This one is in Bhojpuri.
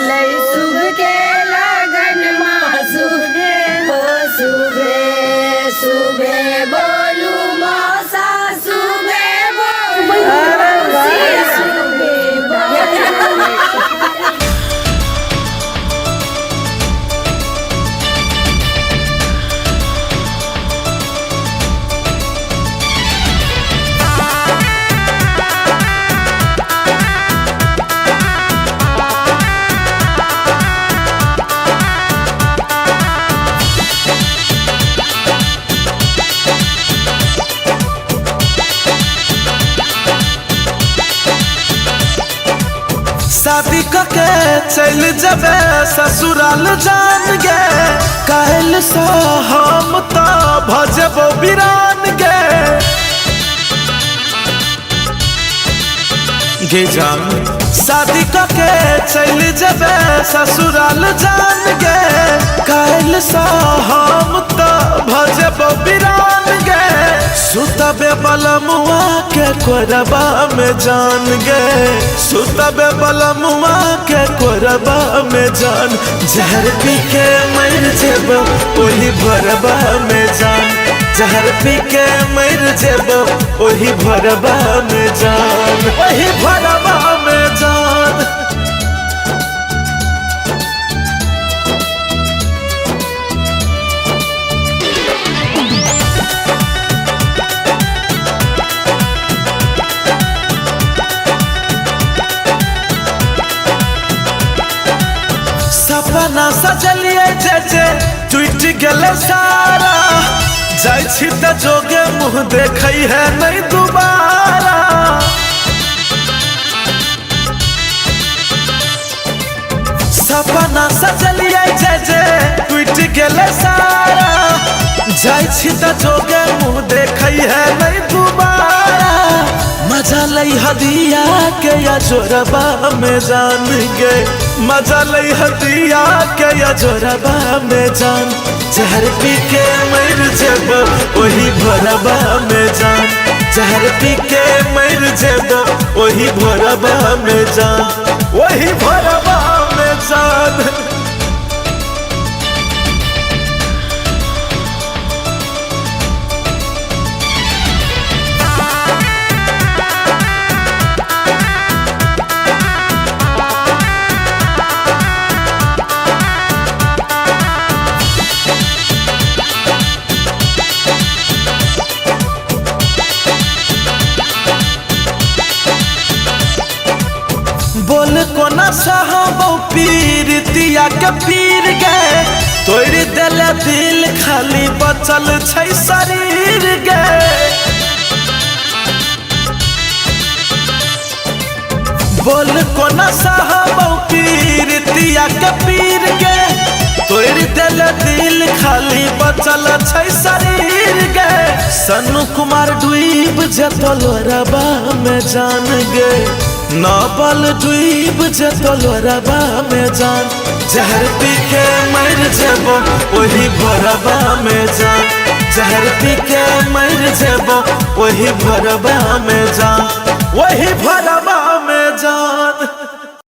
शुभ के लगन माँ सुबे हो सुबे सुबे बोलू मौसा सुबे बोलू सुबे बोलू। शादी के चल जबे ससुराल जान गे कहल सा हम तो भजबो बिरान गे जान। शादी के चल जबे ससुराल जान गे कहल सा हम तो भजबो बिरान गे। सुतबे बलमुआ के कोरबा में जान गे सुतबे बलमुआ के कोरबा में जान। जहर पी के मर जेब ओही भरबा में जान जहर पी के मर जेब ओही भरबा में जान ओही भरबा में जान। सपना सजलिए जे टूट गले सारा जाय छी त जोगे मुँह देखई है नहीं दोबारा। सपना सजलिए जे टूट गले सारा जाय छी त जोगे मुँह देखई है नहीं दोबारा। मजा लई हदिया के या जोरबा में जान गे मजा लई हदिया के या जोरबा में जान। जहर पी के मर जेब वही भरबा में जान जहर पी के मर जेब वही भरबा में जान वही भरबा में जान। बोल कोना सहबो पीरतिया के पीर गे तोड़ दिल दिल खाली बचल छै शरीर गे। बोल कोना सहबो पीरतिया के पीर गे तोड़ दिल दिल खाली बचल छै शरीर गे। सनु कुमार डूब जतल रबा में जान गे नाबल डूब जतल रबा में जान। जहर पी के मर जेबो वही भरबा में जान जहर पी के मर जेबो वही भरबा में जान वही भरबा